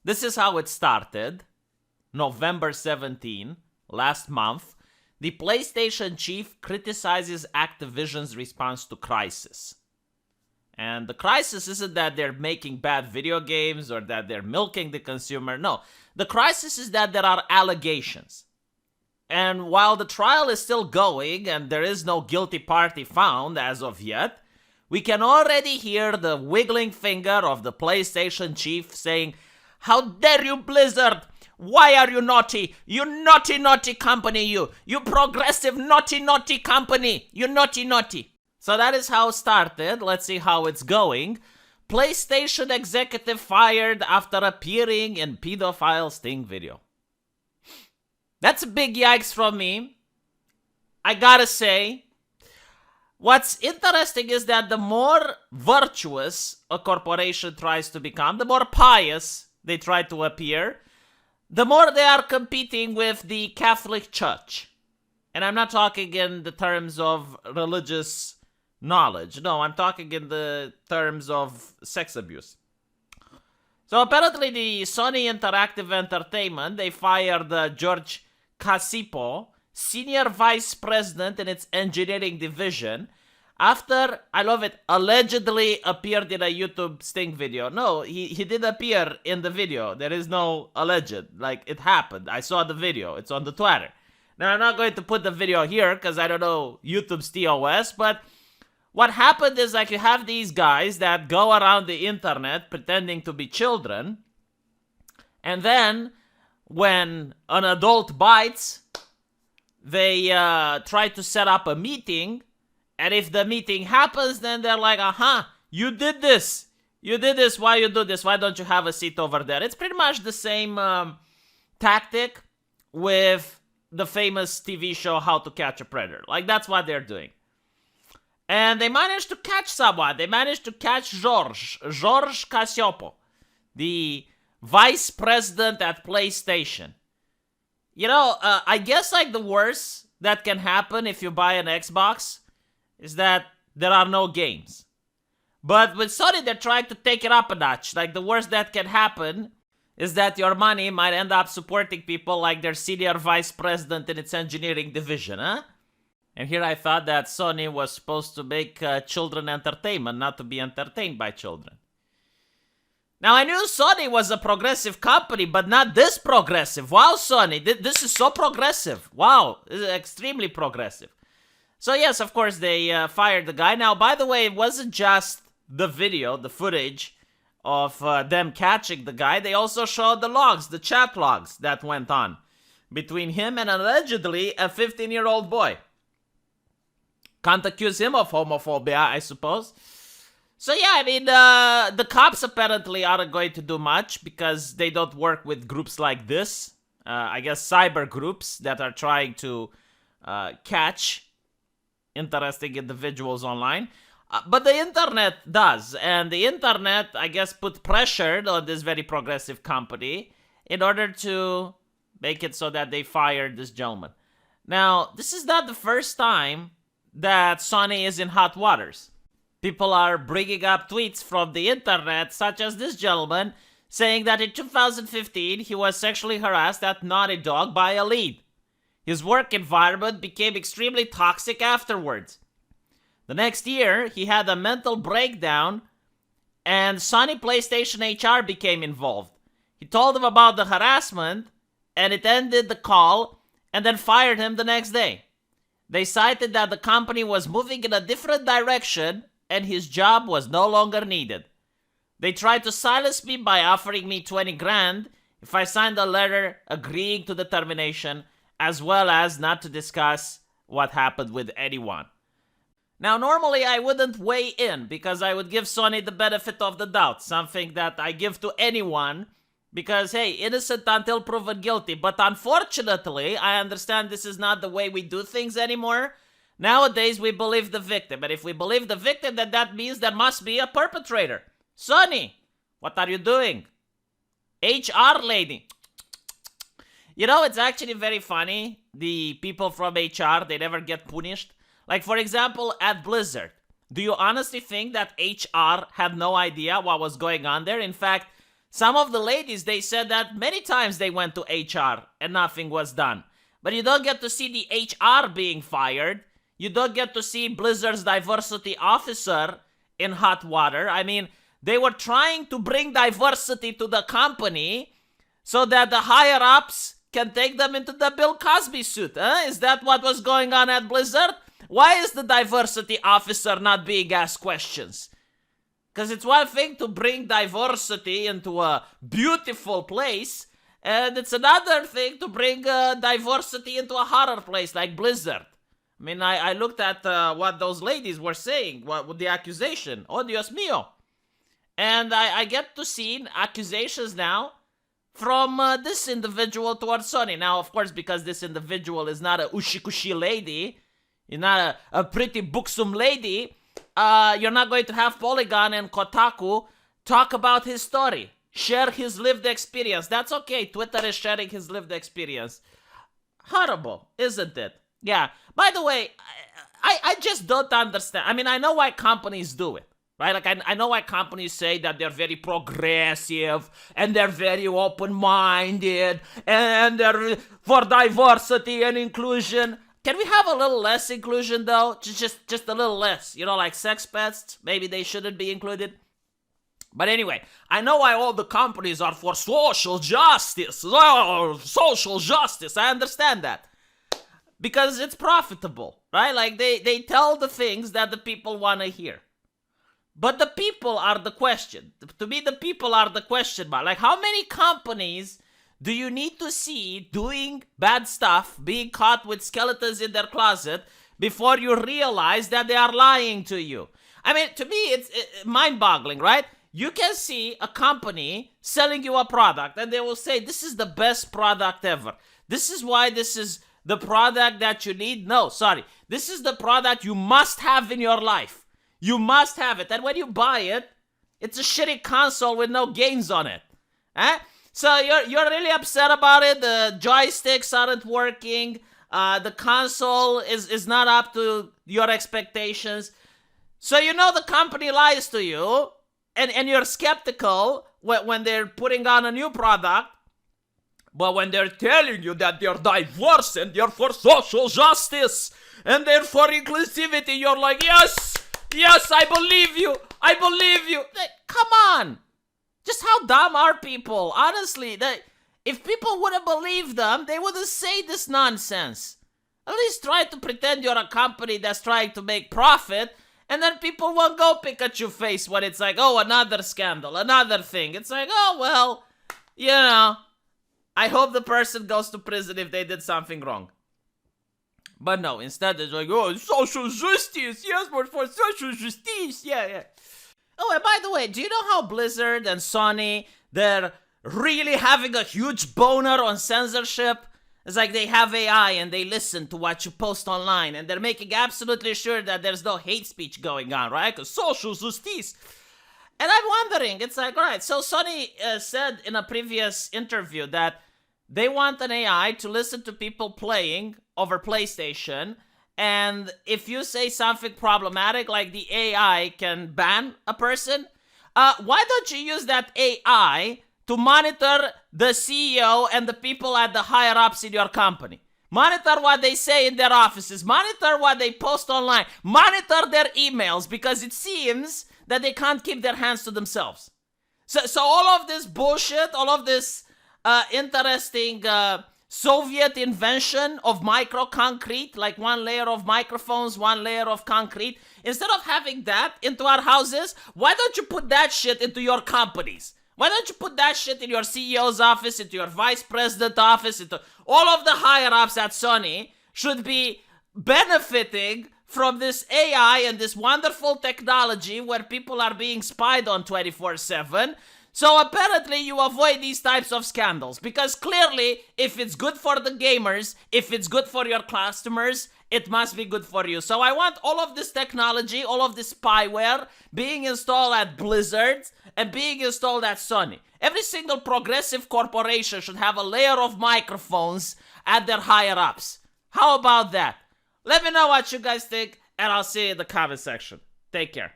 This is how it started. November 17, last month. The PlayStation chief criticizes Activision's response to Crisis. And the crisis isn't that they're making bad video games or that they're milking the consumer. No, the crisis is that there are allegations. And while the trial is still going and there is no guilty party found as of yet, we can already hear the wiggling finger of the PlayStation chief saying, "How dare you, Blizzard? Why are you naughty? You naughty, naughty company, you. You progressive, naughty, naughty company. You naughty, naughty." So that is how it started. Let's see how it's going. PlayStation executive fired after appearing in pedophile sting video. That's a big yikes from me. I gotta say, what's interesting is that the more virtuous a corporation tries to become, the more pious they try to appear, the more they are competing with the Catholic Church. And I'm not talking in the terms of religious knowledge. No, I'm talking in the terms of sex abuse. So apparently the Sony Interactive Entertainment, they fired George Casipo, senior vice president in its engineering division, after, I love it, allegedly appeared in a YouTube sting video. No, he did appear in the video. There is no alleged. Like, it happened. I saw the video. It's on the Twitter. Now, I'm not going to put the video here because I don't know YouTube's TOS, but what happened is, like, you have these guys that go around the internet pretending to be children, and then when an adult bites, they try to set up a meeting, and if the meeting happens, then they're like, you did this. You did this. Why you do this? Why don't you have a seat over there? It's pretty much the same tactic with the famous TV show How to Catch a Predator. Like, that's what they're doing. And they managed to catch someone. They managed to catch George Casiopo, the vice president at PlayStation. You know, I guess like the worst that can happen if you buy an Xbox is that there are no games. But with Sony, they're trying to take it up a notch. Like, the worst that can happen is that your money might end up supporting people like their senior vice president in its engineering division, huh? And here I thought that Sony was supposed to make children entertainment, not to be entertained by children. Now, I knew Sony was a progressive company, but not this progressive. Wow, Sony, this is so progressive. Wow, this is extremely progressive. So yes, of course, they fired the guy. Now, by the way, it wasn't just the video, the footage of them catching the guy. They also showed the logs, the chat logs that went on between him and allegedly a 15-year-old boy. Can't accuse him of homophobia, I suppose. So yeah, I mean, the cops apparently aren't going to do much because they don't work with groups like this. I guess cyber groups that are trying to catch interesting individuals online. But the internet does. And the internet, I guess, put pressure on this very progressive company in order to make it so that they fired this gentleman. Now, this is not the first time that Sony is in hot waters. People are bringing up tweets from the internet, such as this gentleman, saying that in 2015, he was sexually harassed at Naughty Dog by a lead. His work environment became extremely toxic afterwards. The next year, he had a mental breakdown, and Sony PlayStation HR became involved. He told them about the harassment, and it ended the call, and then fired him the next day. They cited that the company was moving in a different direction and his job was no longer needed. They tried to silence me by offering me 20 grand if I signed a letter agreeing to the termination, as well as not to discuss what happened with anyone. Now, normally I wouldn't weigh in because I would give Sony the benefit of the doubt, something that I give to anyone because, hey, innocent until proven guilty. But unfortunately, I understand this is not the way we do things anymore. Nowadays, we believe the victim. And if we believe the victim, then that means there must be a perpetrator. Sony, what are you doing? HR lady. You know, it's actually very funny. The people from HR, they never get punished. Like, for example, at Blizzard. Do you honestly think that HR had no idea what was going on there? In fact, Some of the ladies, they said that many times they went to HR and nothing was done. But you don't get to see the HR being fired. You don't get to see Blizzard's diversity officer in hot water. I mean, they were trying to bring diversity to the company so that the higher-ups can take them into the Bill Cosby suit. Huh? Is that what was going on at Blizzard? Why is the diversity officer not being asked questions? Because it's one thing to bring diversity into a beautiful place, and it's another thing to bring diversity into a horror place like Blizzard. I mean, I looked at what those ladies were saying, with the accusation. Oh, Dios mío. And I get to see accusations now from this individual towards Sony. Now, of course, because this individual is not a ushikushi lady, you're not a pretty buxom lady, you're not going to have Polygon and Kotaku talk about his story, share his lived experience. That's okay. Twitter is sharing his lived experience. Horrible, isn't it? Yeah. By the way, I just don't understand. I mean, I know why companies do it, right? Like, I know why companies say that they're very progressive and they're very open-minded and they're for diversity and inclusion. Can we have a little less inclusion, though? Just a little less. You know, like sex pets, maybe they shouldn't be included. But anyway, I know why all the companies are for social justice. Oh, social justice. I understand that. Because it's profitable, right? Like, they tell the things that the people want to hear. But the people are the question. To me, the people are the question mark. Like, how many companies do you need to see doing bad stuff, being caught with skeletons in their closet, before you realize that they are lying to you? I mean, to me, it's mind-boggling, right? You can see a company selling you a product, and they will say, this is the best product ever. This is why this is the product that you need. No, sorry. This is the product you must have in your life. You must have it. And when you buy it, it's a shitty console with no games on it. Eh? So you're really upset about it. The joysticks aren't working. The console is not up to your expectations. So you know the company lies to you, and you're skeptical when they're putting on a new product. But when they're telling you that they're diverse and they're for social justice and they're for inclusivity, you're like, yes, I believe you. Like, come on. Just how dumb are people? Honestly, if people wouldn't believe them, they wouldn't say this nonsense. At least try to pretend you're a company that's trying to make profit, and then people won't go Pikachu face when it's like, oh, another scandal, another thing. It's like, oh, well, you know, I hope the person goes to prison if they did something wrong. But no, instead it's like, oh, social justice. Yes, we're for social justice. Yeah. Oh, and by the way, do you know how Blizzard and Sony, they're really having a huge boner on censorship? It's like they have AI and they listen to what you post online and they're making absolutely sure that there's no hate speech going on, right? Because social justice. And I'm wondering, it's like, all right, so Sony said in a previous interview that they want an AI to listen to people playing over PlayStation, and if you say something problematic, like the AI can ban a person, why don't you use that AI to monitor the CEO and the people at the higher-ups in your company? Monitor what they say in their offices, monitor what they post online, monitor their emails, because it seems that they can't keep their hands to themselves. So all of this bullshit, all of this interesting Soviet invention of micro-concrete, like one layer of microphones, one layer of concrete, instead of having that into our houses, why don't you put that shit into your companies? Why don't you put that shit in your CEO's office, into your vice president office, into all of the higher-ups at Sony should be benefiting from this AI and this wonderful technology where people are being spied on 24/7. So apparently you avoid these types of scandals, because clearly if it's good for the gamers, if it's good for your customers, it must be good for you. So I want all of this technology, all of this spyware being installed at Blizzard and being installed at Sony. Every single progressive corporation should have a layer of microphones at their higher-ups. How about that? Let me know what you guys think, and I'll see you in the comment section. Take care.